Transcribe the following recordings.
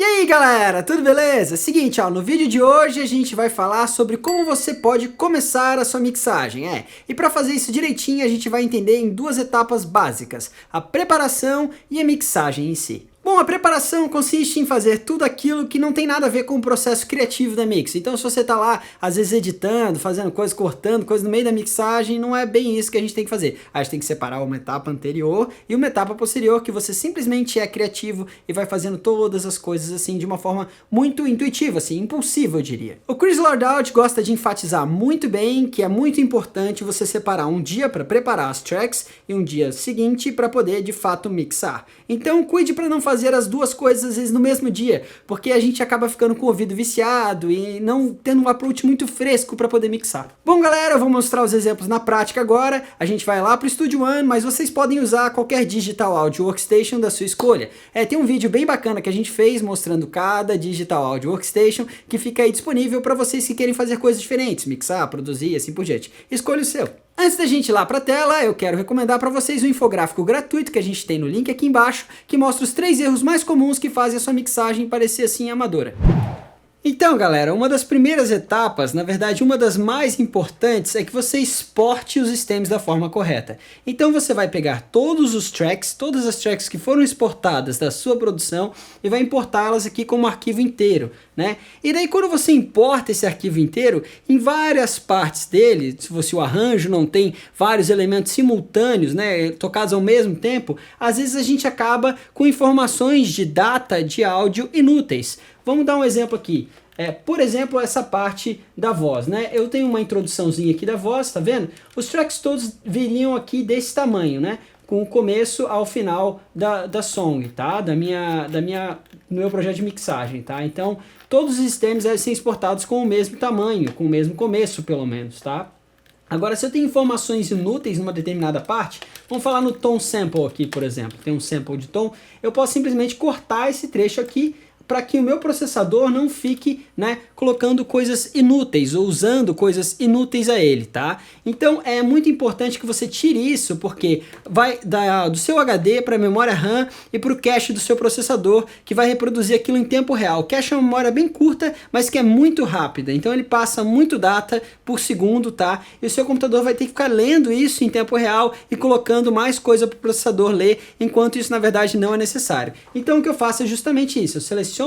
E aí galera, tudo beleza? Seguinte, no vídeo de hoje a gente vai falar sobre como você pode começar a sua mixagem, E para fazer isso direitinho a gente vai entender em duas etapas básicas, a preparação e a mixagem em si. Bom, a preparação consiste em fazer tudo aquilo que não tem nada a ver com o processo criativo da mix. Então se você tá lá, às vezes editando, fazendo coisas, cortando coisas no meio da mixagem, não é bem isso que a gente tem que fazer. A gente tem que separar uma etapa anterior e uma etapa posterior que você simplesmente é criativo e vai fazendo todas as coisas assim de uma forma muito intuitiva, assim, impulsiva eu diria. O Chris Lord-Alge gosta de enfatizar muito bem que é muito importante você separar um dia para preparar as tracks e um dia seguinte para poder de fato mixar. Então cuide para não fazer as duas coisas às vezes no mesmo dia, porque a gente acaba ficando com o ouvido viciado e não tendo um approach muito fresco para poder mixar. Bom galera, eu vou mostrar os exemplos na prática agora, a gente vai lá para o Studio One, mas vocês podem usar qualquer Digital Audio Workstation da sua escolha. Tem um vídeo bem bacana que a gente fez mostrando cada Digital Audio Workstation que fica aí disponível para vocês que querem fazer coisas diferentes, mixar, produzir e assim por diante. Escolha o seu. Antes da gente ir lá para a tela, eu quero recomendar para vocês um infográfico gratuito que a gente tem no link aqui embaixo, que mostra os 3 erros mais comuns que fazem a sua mixagem parecer assim amadora. Então galera, uma das primeiras etapas, na verdade uma das mais importantes, é que você exporte os stems da forma correta. Então você vai pegar todos os tracks, todas as tracks que foram exportadas da sua produção e vai importá-las aqui como arquivo inteiro, E daí quando você importa esse arquivo inteiro, em várias partes dele, se você o arranjo não tem vários elementos simultâneos, tocados ao mesmo tempo, às vezes a gente acaba com informações de data de áudio inúteis. Vamos dar um exemplo aqui. Por exemplo, essa parte da voz, Eu tenho uma introduçãozinha aqui da voz, tá vendo? Os tracks todos viriam aqui desse tamanho, Com o começo ao final da song, tá? Do meu projeto de mixagem, tá? Então, todos os stems devem ser exportados com o mesmo tamanho, com o mesmo começo, pelo menos, tá? Agora, se eu tenho informações inúteis numa determinada parte, vamos falar no tom sample aqui, por exemplo. Tem um sample de tom, eu posso simplesmente cortar esse trecho aqui para que o meu processador não fique, colocando coisas inúteis ou usando coisas inúteis a ele, tá? Então é muito importante que você tire isso, porque vai do seu HD para a memória RAM e para o cache do seu processador, que vai reproduzir aquilo em tempo real. O cache é uma memória bem curta, mas que é muito rápida, então ele passa muito data por segundo, tá? E o seu computador vai ter que ficar lendo isso em tempo real e colocando mais coisa para o processador ler, enquanto isso na verdade não é necessário. Então o que eu faço é justamente isso, eu seleciono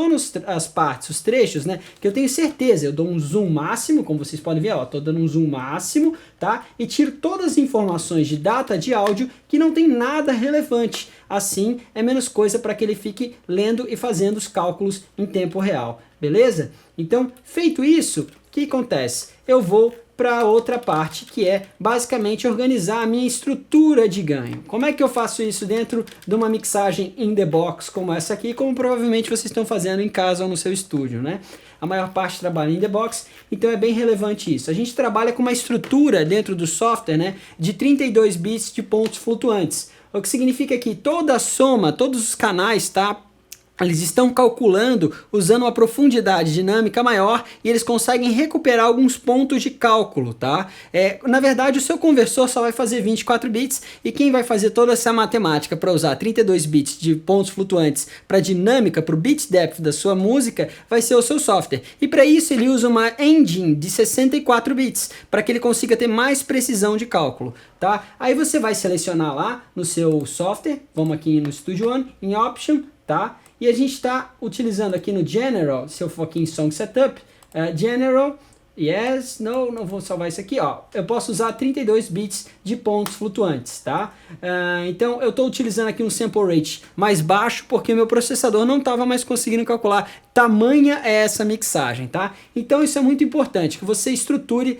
as partes, os trechos, que eu tenho certeza, eu dou um zoom máximo, como vocês podem ver, tô dando um zoom máximo, tá? E tiro todas as informações de data de áudio que não tem nada relevante. Assim, é menos coisa para que ele fique lendo e fazendo os cálculos em tempo real, beleza? Então, feito isso, o que acontece? Eu vou para outra parte, que é basicamente organizar a minha estrutura de ganho. Como é que eu faço isso dentro de uma mixagem in the box como essa aqui, como provavelmente vocês estão fazendo em casa ou no seu estúdio, A maior parte trabalha in the box, então é bem relevante isso. A gente trabalha com uma estrutura dentro do software, de 32 bits de pontos flutuantes, o que significa que toda a soma, todos os canais, tá? Eles estão calculando usando uma profundidade dinâmica maior e eles conseguem recuperar alguns pontos de cálculo, tá? Na verdade, o seu conversor só vai fazer 24 bits e quem vai fazer toda essa matemática para usar 32 bits de pontos flutuantes para dinâmica, para o bit depth da sua música, vai ser o seu software. E para isso ele usa uma engine de 64 bits, para que ele consiga ter mais precisão de cálculo, tá? Aí você vai selecionar lá no seu software, vamos aqui no Studio One, em Option, tá? E a gente está utilizando aqui no General, se eu for aqui em Song Setup, General, yes, não vou salvar isso aqui, eu posso usar 32 bits de pontos flutuantes, tá? Então eu estou utilizando aqui um sample rate mais baixo, porque o meu processador não estava mais conseguindo calcular, tamanha é essa mixagem, tá? Então isso é muito importante, que você estruture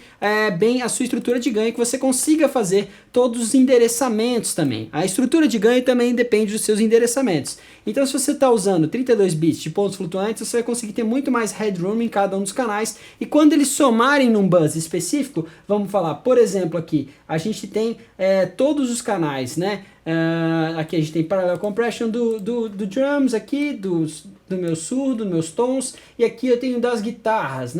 bem a sua estrutura de ganho, que você consiga fazer todos os endereçamentos também. A estrutura de ganho também depende dos seus endereçamentos. Então se você está usando 32 bits de pontos flutuantes, você vai conseguir ter muito mais headroom em cada um dos canais, e quando eles somarem num buzz específico, vamos falar, por exemplo aqui, a gente tem todos os canais, aqui a gente tem parallel compression do drums aqui, do meu surdo, dos meus tons, e aqui eu tenho das guitarras,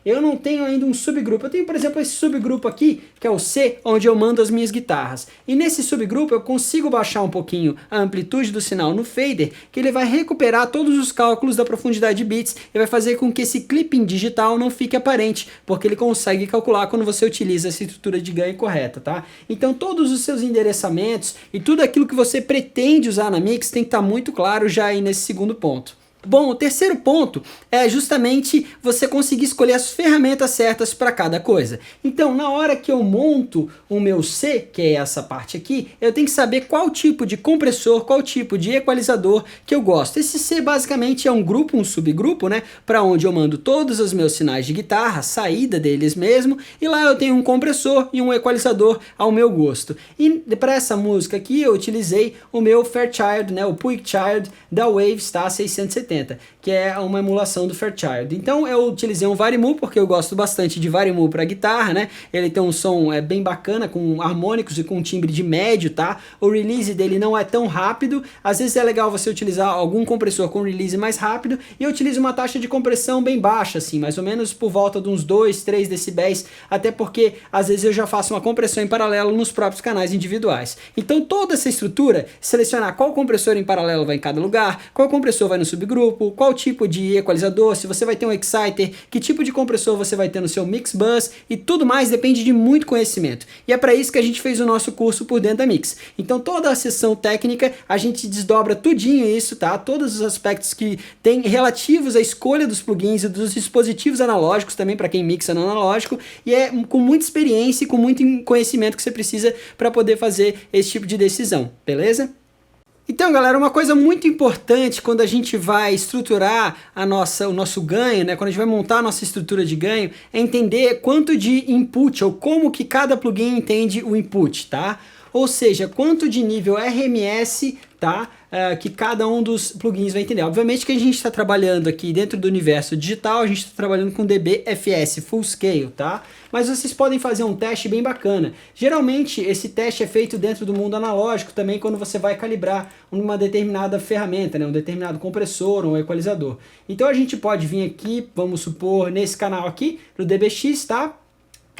eu não tenho ainda um subgrupo. Eu tenho, por exemplo, esse subgrupo aqui, que é o C, onde eu mando as minhas guitarras. E nesse subgrupo eu consigo baixar um pouquinho a amplitude do sinal no fader, que ele vai recuperar todos os cálculos da profundidade de bits e vai fazer com que esse clipping digital não fique aparente, porque ele consegue calcular quando você utiliza essa estrutura de ganho correta, tá? Então todos os seus endereçamentos e tudo aquilo que você pretende usar na mix tem que estar muito claro já aí nesse segundo ponto. Bom, o terceiro ponto é justamente você conseguir escolher as ferramentas certas para cada coisa. Então, na hora que eu monto o meu C, que é essa parte aqui, eu tenho que saber qual tipo de compressor, qual tipo de equalizador que eu gosto. Esse C basicamente é um grupo, um subgrupo, né, para onde eu mando todos os meus sinais de guitarra, saída deles mesmo, e lá eu tenho um compressor e um equalizador ao meu gosto. E para essa música aqui eu utilizei o meu Fairchild, né, o Puig Child da Waves, tá, 670. Que é uma emulação do Fairchild. Então eu utilizei um Varimu, porque eu gosto bastante de Varimu para guitarra, né? Ele tem um som bem bacana, com harmônicos e com um timbre de médio, tá? O release dele não é tão rápido, às vezes é legal você utilizar algum compressor com release mais rápido, e eu utilizo uma taxa de compressão bem baixa, assim, mais ou menos por volta de uns 2, 3 decibéis, até porque às vezes eu já faço uma compressão em paralelo nos próprios canais individuais. Então toda essa estrutura, selecionar qual compressor em paralelo vai em cada lugar, qual compressor vai no subgrupo, qual tipo de equalizador, se você vai ter um exciter, que tipo de compressor você vai ter no seu mix bus e tudo mais depende de muito conhecimento. E é para isso que a gente fez o nosso curso por dentro da Mix. Então toda a sessão técnica a gente desdobra tudinho isso, tá? Todos os aspectos que tem relativos à escolha dos plugins e dos dispositivos analógicos também para quem mixa no analógico, e é com muita experiência e com muito conhecimento que você precisa para poder fazer esse tipo de decisão, beleza? Então, galera, uma coisa muito importante quando a gente vai estruturar o nosso ganho, né, quando a gente vai montar a nossa estrutura de ganho, é entender quanto de input, ou como que cada plugin entende o input, tá? Ou seja, quanto de nível RMS, tá? Que cada um dos plugins vai entender. Obviamente que a gente está trabalhando aqui dentro do universo digital, a gente está trabalhando com dBFS Full Scale, tá? Mas vocês podem fazer um teste bem bacana. Geralmente esse teste é feito dentro do mundo analógico também quando você vai calibrar uma determinada ferramenta, né? Um determinado compressor ou um equalizador. Então a gente pode vir aqui, vamos supor, nesse canal aqui, no dBX, tá?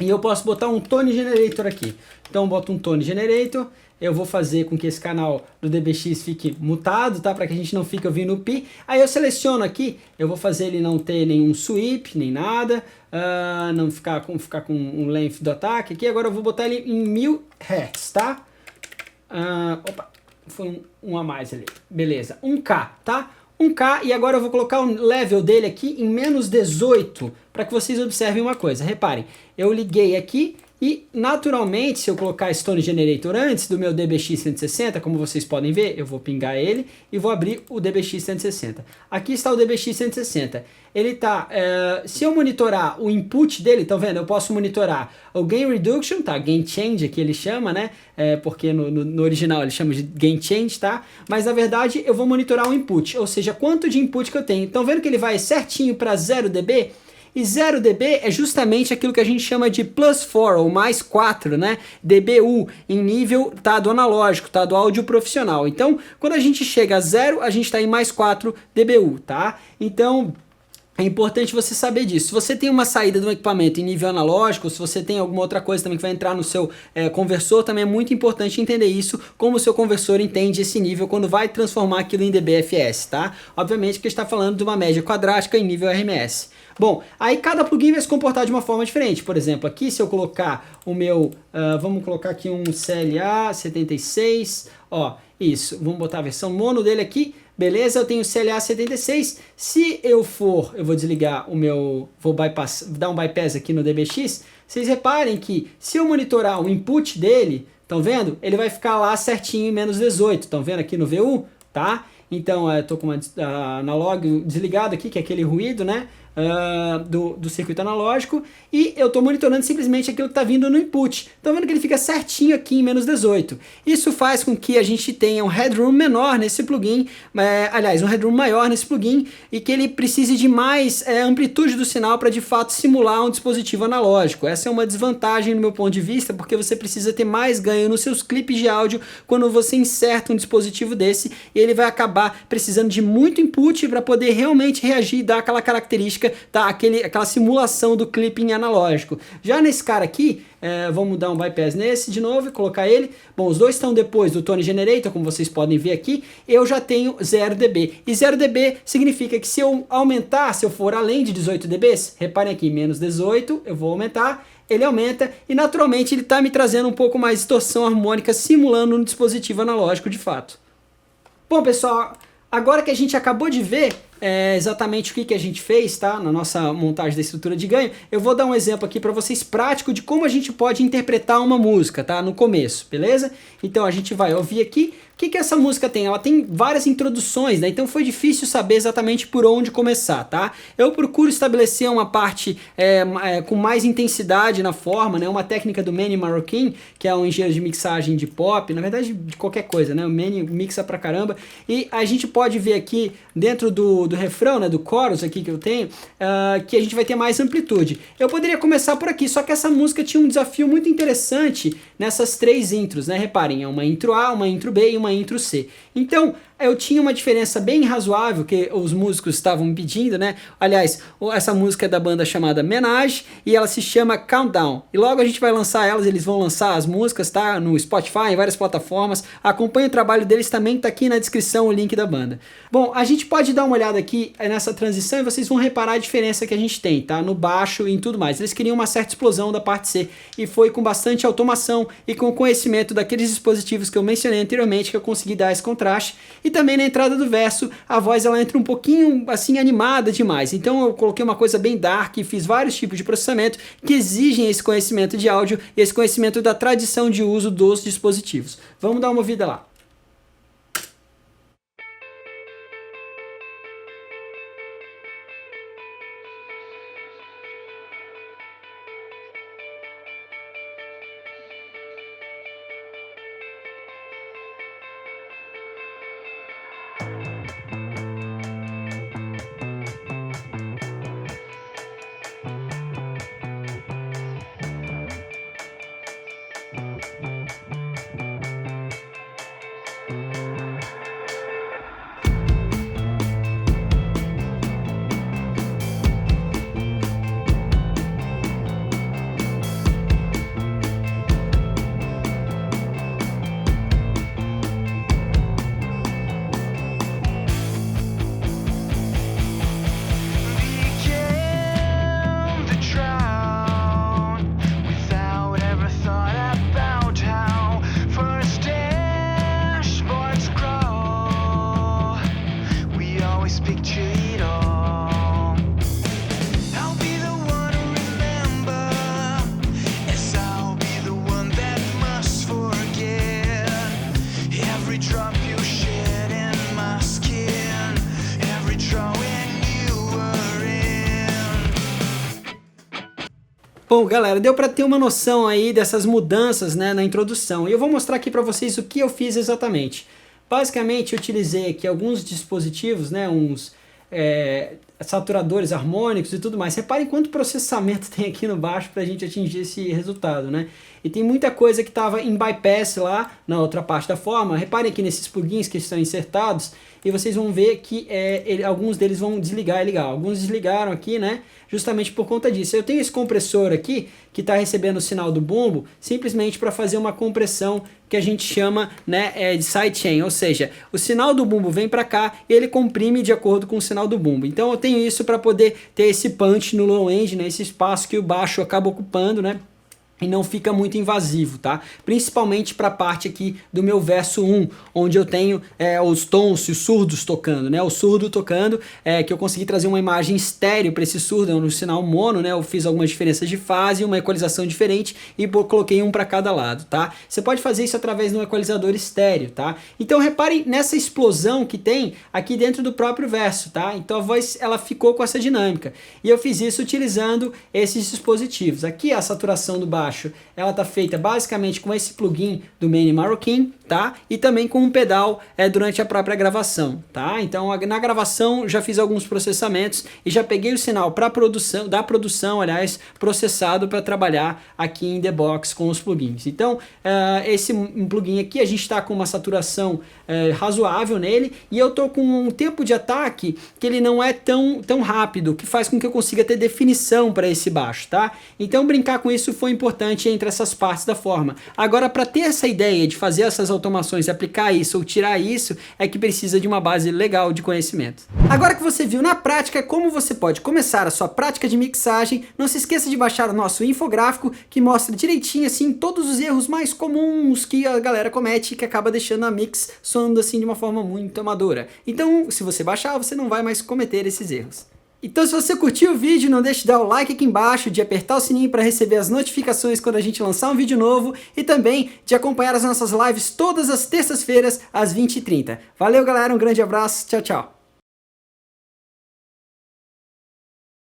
E eu posso botar um Tone Generator aqui. Então eu boto um Tone Generator. Eu vou fazer com que esse canal do dBX fique mutado, tá? Para que a gente não fique ouvindo o pi. Aí eu seleciono aqui, eu vou fazer ele não ter nenhum sweep, nem nada. Não ficar com um length do ataque aqui. Agora eu vou botar ele em 1000 Hz, tá? Opa, foi um a mais ali. Beleza, 1K, tá? 1K, e agora eu vou colocar o level dele aqui em menos 18, para que vocês observem uma coisa. Reparem, eu liguei aqui, e naturalmente, se eu colocar esse Tone Generator antes do meu dBX 160, como vocês podem ver, eu vou pingar ele e vou abrir o dBX 160. Aqui está o dBX 160. Ele tá, se eu monitorar o input dele, estão vendo? Eu posso monitorar o Gain Reduction, tá? Gain Change aqui ele chama, né? Porque no original ele chama de Gain Change, tá? Mas na verdade eu vou monitorar o input, ou seja, quanto de input que eu tenho. Estão vendo que ele vai certinho para 0 dB? E 0 dB é justamente aquilo que a gente chama de plus 4 ou mais 4, né? dBu em nível, tá, do analógico, tá, do áudio profissional. Então, quando a gente chega a 0, a gente está em mais 4 dBu, tá? Então, é importante você saber disso. Se você tem uma saída do equipamento em nível analógico, se você tem alguma outra coisa também que vai entrar no seu conversor, também é muito importante entender isso, como o seu conversor entende esse nível quando vai transformar aquilo em dBFS, tá? Obviamente que está falando de uma média quadrática em nível RMS. Bom, aí cada plugin vai se comportar de uma forma diferente. Por exemplo, aqui se eu colocar o meu, vamos colocar aqui um CLA 76, ó, isso, vamos botar a versão mono dele aqui, beleza, eu tenho CLA 76, se eu vou desligar o meu, dar um bypass aqui no dBX, vocês reparem que se eu monitorar o input dele, estão vendo? Ele vai ficar lá certinho em menos 18, estão vendo aqui no VU, tá? Então, eu tô com uma analog desligado aqui, que é aquele ruído, né? Do circuito analógico, e eu estou monitorando simplesmente aquilo que está vindo no input. Estão vendo que ele fica certinho aqui em menos 18. Isso faz com que a gente tenha um headroom menor nesse plugin, aliás, um headroom maior nesse plugin, e que ele precise de mais amplitude do sinal para de fato simular um dispositivo analógico. Essa é uma desvantagem no meu ponto de vista, porque você precisa ter mais ganho nos seus clipes de áudio quando você inserta um dispositivo desse, e ele vai acabar precisando de muito input para poder realmente reagir e dar aquela característica prática, tá? Aquela simulação do clipping analógico. Já nesse cara aqui, vamos dar um bypass nesse de novo e colocar ele. Bom, os dois estão depois do Tone Generator, como vocês podem ver aqui. Eu já tenho 0 dB. E 0 dB significa que se eu aumentar, se eu for além de 18 dB, reparem aqui, menos 18, eu vou aumentar, ele aumenta e naturalmente ele está me trazendo um pouco mais de distorção harmônica, simulando um dispositivo analógico de fato. Bom, pessoal, agora que a gente acabou de ver exatamente o que a gente fez, tá? Na nossa montagem da estrutura de ganho, eu vou dar um exemplo aqui para vocês prático de como a gente pode interpretar uma música, tá? No começo, beleza? Então a gente vai ouvir aqui. O que essa música tem? Ela tem várias introduções, né? Então foi difícil saber exatamente por onde começar, tá? Eu procuro estabelecer uma parte com mais intensidade na forma, né? Uma técnica do Manny Marroquin, que é um engenheiro de mixagem de pop, na verdade de qualquer coisa, né? O Manny mixa pra caramba. E a gente pode ver aqui dentro do refrão, né? Do chorus aqui que eu tenho, que a gente vai ter mais amplitude. Eu poderia começar por aqui, só que essa música tinha um desafio muito interessante nessas 3 intros, né? Reparem, é uma intro A, uma intro B e uma intro C. Então, eu tinha uma diferença bem razoável que os músicos estavam me pedindo, né? Aliás, essa música é da banda chamada Menage e ela se chama Countdown. E logo a gente vai lançar elas, eles vão lançar as músicas, tá? No Spotify, em várias plataformas. Acompanhe o trabalho deles também, tá aqui na descrição o link da banda. Bom, a gente pode dar uma olhada aqui nessa transição e vocês vão reparar a diferença que a gente tem, tá? No baixo e em tudo mais. Eles queriam uma certa explosão da parte C e foi com bastante automação e com conhecimento daqueles dispositivos que eu mencionei anteriormente que eu consegui dar esse contraste. E também na entrada do verso, a voz ela entra um pouquinho assim animada demais. Então eu coloquei uma coisa bem dark e fiz vários tipos de processamento que exigem esse conhecimento de áudio e esse conhecimento da tradição de uso dos dispositivos. Vamos dar uma ouvida lá. Bom, galera, deu para ter uma noção aí dessas mudanças, né, na introdução. E eu vou mostrar aqui para vocês o que eu fiz exatamente. Basicamente, eu utilizei aqui alguns dispositivos, né, uns saturadores harmônicos e tudo mais. Reparem quanto processamento tem aqui no baixo para a gente atingir esse resultado, né? E tem muita coisa que estava em bypass lá na outra parte da forma. Reparem aqui nesses plugins que estão insertados e vocês vão ver que alguns deles vão desligar e ligar. Alguns desligaram aqui, né? Justamente por conta disso. Eu tenho esse compressor aqui que está recebendo o sinal do bumbo simplesmente para fazer uma compressão que a gente chama, né, de sidechain, ou seja, o sinal do bumbo vem para cá e ele comprime de acordo com o sinal do bumbo. Então eu tenho isso para poder ter esse punch no low end, né, esse espaço que o baixo acaba ocupando, né? E não fica muito invasivo, tá? Principalmente para a parte aqui do meu verso 1, onde eu tenho os tons e os surdos tocando, né? O surdo tocando, que eu consegui trazer uma imagem estéreo para esse surdo, no sinal mono, né? Eu fiz algumas diferenças de fase, uma equalização diferente e coloquei um para cada lado, tá? Você pode fazer isso através de um equalizador estéreo, tá? Então reparem nessa explosão que tem aqui dentro do próprio verso, tá? Então a voz, ela ficou com essa dinâmica. E eu fiz isso utilizando esses dispositivos. Aqui a saturação do baixo baixo, ela tá feita basicamente com esse plugin do Manny Marroquin, tá? E também com um pedal durante a própria gravação, tá? Então na gravação já fiz alguns processamentos e já peguei o sinal para produção, aliás, processado para trabalhar aqui em The Box com os plugins. Então esse plugin aqui a gente está com uma saturação razoável nele e eu tô com um tempo de ataque que ele não é tão rápido, que faz com que eu consiga ter definição para esse baixo, tá? Então brincar com isso foi importante entre essas partes da forma. Agora, para ter essa ideia de fazer essas automações, aplicar isso ou tirar isso, é que precisa de uma base legal de conhecimento. Agora que você viu na prática como você pode começar a sua prática de mixagem, não se esqueça de baixar o nosso infográfico que mostra direitinho assim todos os erros mais comuns que a galera comete e que acaba deixando a mix soando assim de uma forma muito amadora. Então, se você baixar, você não vai mais cometer esses erros. Então, se você curtiu o vídeo, não deixe de dar o like aqui embaixo, de apertar o sininho para receber as notificações quando a gente lançar um vídeo novo e também de acompanhar as nossas lives todas as terças-feiras às 20h30. Valeu, galera, um grande abraço, tchau, tchau!